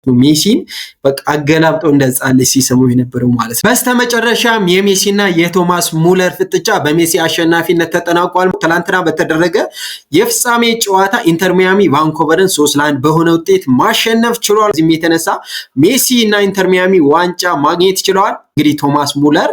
ሜሲን በቃ አገላብጦ እንደጻለ ሲሰሙ የነበረው ማለት ነው። በስተመጨረሻም የሜሲና የቶማስ ሙለር ፍጥጫ በሜሲ አሸናፊነት ተጠናቋል። ትላንትና በተደረገ የፍጻሜ ጨዋታ ኢንተር ሚያሚ ቫንኮቨርን 3-1 በሆነ ውጤት ማሸነፍ ችሏል። እዚህም የተነሳ ሜሲ እና ኢንተር ሚያሚ ዋንጫ ማግኘት ችለዋል። እንግዲህ ቶማስ ሙለር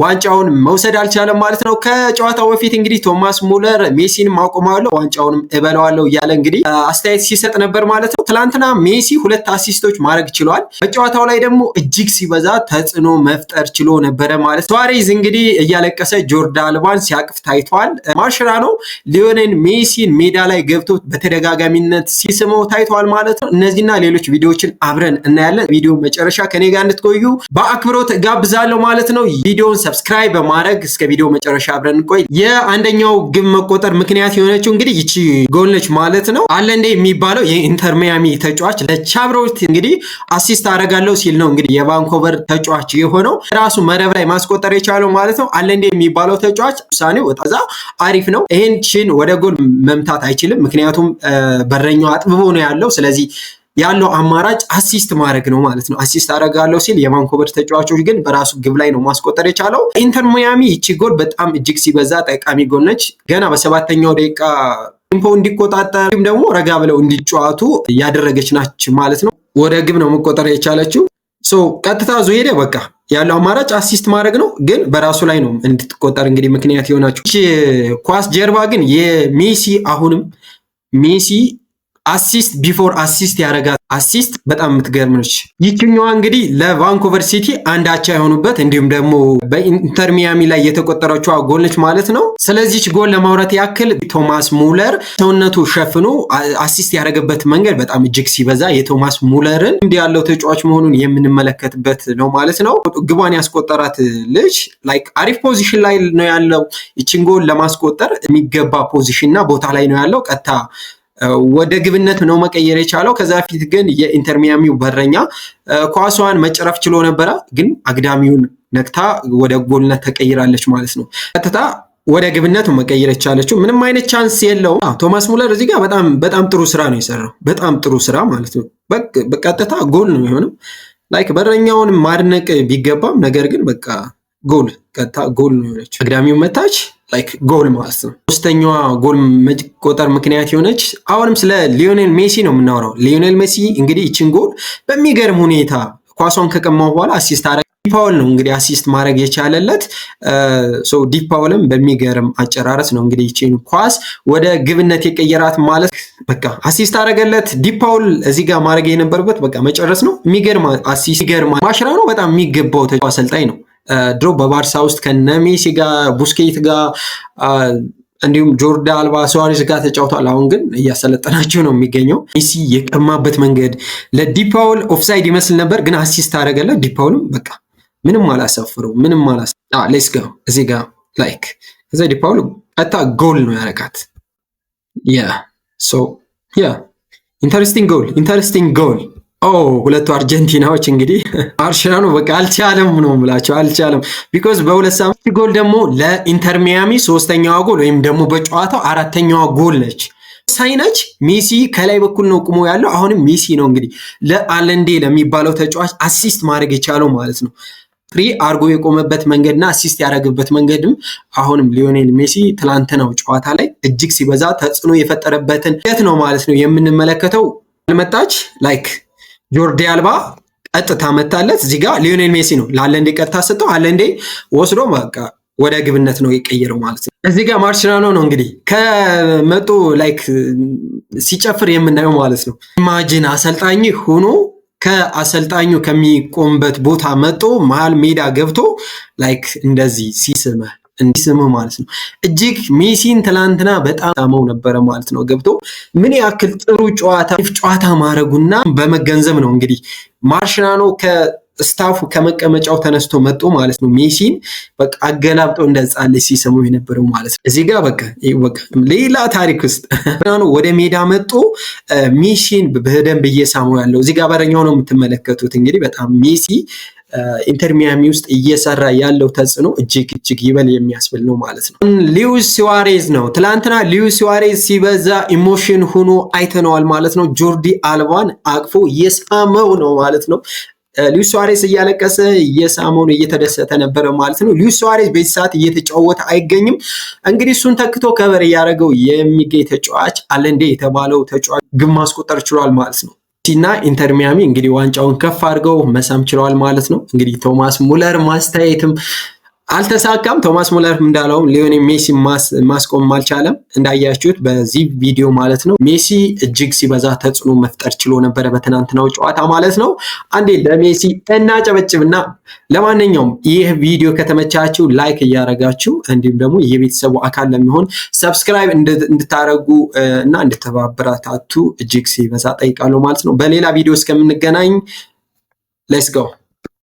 ዋንጫውን መውሰድ አልቻለም ማለት ነው። ከጨዋታው በፊት እንግዲህ ቶማስ ሙለር ሜሲን ማቆማለሁ ዋንጫውንም እበላዋለሁ እያለ እንግዲህ አስተያየት ሲሰጥ ነበር ማለት ነው። ትላንትና ሜሲ 2 አሲስቶች ማድረግ ችሏል። በጨዋታው ላይ ደግሞ እጅግ ሲበዛ ተጽዕኖ መፍጠር ችሎ ነበረ ማለት ነው። ሱዋሬዝ እንግዲህ እያለቀሰ ጆርዳን አልባን ሲያቅፍ ታይቷል። ማርሸራኖ ሊዮኔል ሜሲን ሜዳ ላይ ገብቶ በተደጋጋሚነት ሲስመው ታይቷል ማለት ነው። እነዚህና ሌሎች ቪዲዮዎችን አብረን እናያለን። ቪዲዮ መጨረሻ ከኔ ጋር እንድትቆዩ በአክብሮት ጋብዛለሁ ማለት ነው። ቪዲዮውን ሰብስክራይብ በማድረግ እስከ ቪዲዮ መጨረሻ አብረን እንቆይ። የአንደኛው ግብ መቆጠር ምክንያት የሆነችው እንግዲህ ይቺ ጎል ነች ማለት ነው። አለንዴ የሚባለው የኢንተር ሚያሚ ተጫዋች ለቻብሮት እንግዲህ አሲስት አደርጋለሁ ሲል ነው እንግዲህ የቫንኮቨር ተጫዋች የሆነው ራሱ መረብ ላይ ማስቆጠር የቻለው ማለት ነው። አለንዴ የሚባለው ተጫዋች ውሳኔው ወጣዛ አሪፍ ነው። ይሄን ወደ ጎል መምታት አይችልም፣ ምክንያቱም በረኛው አጥብቦ ነው ያለው። ስለዚህ ያለው አማራጭ አሲስት ማድረግ ነው ማለት ነው። አሲስት አደርጋለሁ ሲል የቫንኮቨር ተጫዋቾች ግን በራሱ ግብ ላይ ነው ማስቆጠር የቻለው። ኢንተር ሚያሚ ይቺ ጎል በጣም እጅግ ሲበዛ ጠቃሚ ጎል ነች። ገና በ7ኛው ደቂቃ ቴምፖ እንዲቆጣጠር ወይም ደግሞ ረጋ ብለው እንዲጫወቱ ያደረገች ናች ማለት ነው። ወደ ግብ ነው መቆጠር የቻለችው። ቀጥታ ሄደ። በቃ ያለው አማራጭ አሲስት ማድረግ ነው፣ ግን በራሱ ላይ ነው እንድትቆጠር እንግዲህ ምክንያት የሆናችሁ። ኳስ ጀርባ ግን የሜሲ አሁንም ሜሲ አሲስት ቢፎር አሲስት ያደረጋት አሲስት በጣም የምትገርም ነች። ይችኛዋ እንግዲህ ለቫንኮቨር ሲቲ አንድ አቻ የሆኑበት እንዲሁም ደግሞ በኢንተር ሚያሚ ላይ የተቆጠረችው ጎል ነች ማለት ነው። ስለዚህች ጎል ለማውራት ያክል ቶማስ ሙለር ሰውነቱ ሸፍኖ አሲስት ያደረገበት መንገድ በጣም እጅግ ሲበዛ የቶማስ ሙለርን እንዲህ ያለው ተጫዋች መሆኑን የምንመለከትበት ነው ማለት ነው። ግቧን ያስቆጠራት ልጅ ላይክ አሪፍ ፖዚሽን ላይ ነው ያለው። ይችን ጎል ለማስቆጠር የሚገባ ፖዚሽን እና ቦታ ላይ ነው ያለው። ቀጥታ ወደ ግብነት ነው መቀየር የቻለው። ከዛ ፊት ግን የኢንተር ሚያሚው በረኛ ኳሷን መጨረፍ ችሎ ነበረ፣ ግን አግዳሚውን ነክታ ወደ ጎልነት ተቀይራለች ማለት ነው። ቀጥታ ወደ ግብነት መቀየር የቻለችው ምንም አይነት ቻንስ የለውም። ቶማስ ሙለር እዚህ ጋር በጣም ጥሩ ስራ ነው የሰራው። በጣም ጥሩ ስራ ማለት ነው። በቀጥታ ጎል ነው የሆነው። ላይክ በረኛውን ማድነቅ ቢገባም ነገር ግን በቃ ጎል ቀጥታ ጎል ነው የሆነች። አግዳሚው መታች ላይክ ጎል ማለት ነው። ሶስተኛዋ ጎል መቆጠር ምክንያት የሆነች አሁንም ስለ ሊዮኔል ሜሲ ነው የምናወራው። ሊዮኔል ሜሲ እንግዲህ ይችን ጎል በሚገርም ሁኔታ ኳሷን ከቀማው በኋላ አሲስት አረገ። ዲፓውል ነው እንግዲህ አሲስት ማድረግ የቻለለት። ዲፓውልም በሚገርም አጨራረስ ነው እንግዲህ ይችን ኳስ ወደ ግብነት የቀየራት ማለት በቃ አሲስት አረገለት። ዲፓውል እዚህ ጋር ማድረግ የነበረበት በቃ መጨረስ ነው። የሚገርም አሲስት ይገርም ማሽራኖ በጣም የሚገባው አሰልጣኝ ነው። ድሮ በባርሳ ውስጥ ከነሜሲ ጋር ቡስኬት ጋር እንዲሁም ጆርዳን አልባ ሱዋሬዝ ጋር ተጫውቷል። አሁን ግን እያሰለጠናቸው ነው የሚገኘው። ሜሲ የቀማበት መንገድ ለዲፓውል ኦፍሳይድ ይመስል ነበር፣ ግን አሲስት አደረገለት። ዲፓውልም በቃ ምንም አላሰፍረው ምንም ሌትስ ጎ እዚህ ጋር ላይክ እዛ ዲፓውል ቀጥታ ጎል ነው ያረጋት። ኢንተረስቲንግ ጎል ሁለቱ አርጀንቲናዎች እንግዲህ ማርሸራኖ በቃ አልቻለም ነው የምላቸው፣ አልቻለም። ቢኮዝ በሁለት ሳምንት ጎል ደግሞ ለኢንተር ሚያሚ 3ኛዋ ጎል ወይም ደግሞ በጨዋታው 4ኛዋ ጎል ነች። ሳይነች ሜሲ ከላይ በኩል ነው ቁሞ ያለው። አሁንም ሜሲ ነው እንግዲህ ለአለንዴ ለሚባለው ተጫዋች አሲስት ማድረግ የቻለው ማለት ነው። ፍሪ አርጎ የቆመበት መንገድና አሲስት ያደረገበት መንገድም አሁንም ሊዮኔል ሜሲ ትላንትናው ጨዋታ ላይ እጅግ ሲበዛ ተጽዕኖ የፈጠረበትን ሂደት ነው ማለት ነው የምንመለከተው። አልመጣች ላይክ ጆርዳን አልባ ቀጥታ መታለት። እዚህ ጋር ሊዮኔል ሜሲ ነው ለአለንዴ ቀጥታ ሰጠው። አለንዴ ወስዶ በቃ ወደ ግብነት ነው የቀየረው ማለት ነው። እዚህ ጋር ማርሸራኖ ነው እንግዲህ ከመጡ ላይክ ሲጨፍር የምናየው ማለት ነው። ኢማጂን አሰልጣኝ ሆኖ ከአሰልጣኙ ከሚቆምበት ቦታ መጥቶ መሃል ሜዳ ገብቶ ላይክ እንደዚህ እንዲስምህ ማለት ነው። እጅግ ሜሲን ትላንትና በጣም ታመው ነበረ ማለት ነው። ገብቶ ምን ያክል ጥሩ ጨዋታ ማድረጉና በመገንዘብ ነው እንግዲህ ማርሸራኖ ከስታፉ ከመቀመጫው ተነስቶ መጥቶ ማለት ነው ሜሲን በቃ አገላብጦ እንደጻለ ሲሰሙ የነበረው ማለት ነው። እዚህ ጋር በቃ ሌላ ታሪክ ውስጥ ወደ ሜዳ መጥቶ ሜሲን በደንብ እየሳመው ያለው እዚህ ጋር በረኛው ነው የምትመለከቱት። እንግዲህ በጣም ሜሲ ኢንተር ሚያሚ ውስጥ እየሰራ ያለው ተጽዕኖ እጅግ ይበል የሚያስብል ነው ማለት ነው። ሉዊስ ሱዋሬዝ ነው። ትላንትና ሉዊስ ሱዋሬዝ ሲበዛ ኢሞሽን ሆኖ አይተነዋል ማለት ነው። ጆርዲ አልባን አቅፎ የሳመው ነው ማለት ነው። ሉዊስ ሱዋሬዝ እያለቀሰ እየሳመውን እየተደሰተ ነበረ ማለት ነው። ሉዊስ ሱዋሬዝ በዚህ ሰዓት እየተጫወተ አይገኝም። እንግዲህ እሱን ተክቶ ከበር እያደረገው የሚገኝ ተጫዋች አለንዴ የተባለው ተጫዋች ግብ ማስቆጠር ችሏል ማለት ነው። እና ኢንተር ሚያሚ እንግዲህ ዋንጫውን ከፍ አድርገው መሳም ችለዋል ማለት ነው። እንግዲህ ቶማስ ሙለር ማስተያየትም አልተሳካም። ቶማስ ሙለር እንዳለውም ሊዮኔል ሜሲ ማስቆም አልቻለም። እንዳያችሁት በዚህ ቪዲዮ ማለት ነው። ሜሲ እጅግ ሲበዛ ተጽዕኖ መፍጠር ችሎ ነበረ በትናንትናው ጨዋታ ማለት ነው። አንዴ ለሜሲ እናጨበጭብና ለማንኛውም ይህ ቪዲዮ ከተመቻችሁ ላይክ እያደረጋችሁ እንዲሁም ደግሞ የቤተሰቡ አካል ለሚሆን ሰብስክራይብ እንድታረጉ እና እንድተባበረታቱ እጅግ ሲበዛ ጠይቃለሁ ማለት ነው። በሌላ ቪዲዮ እስከምንገናኝ ሌትስ ጎ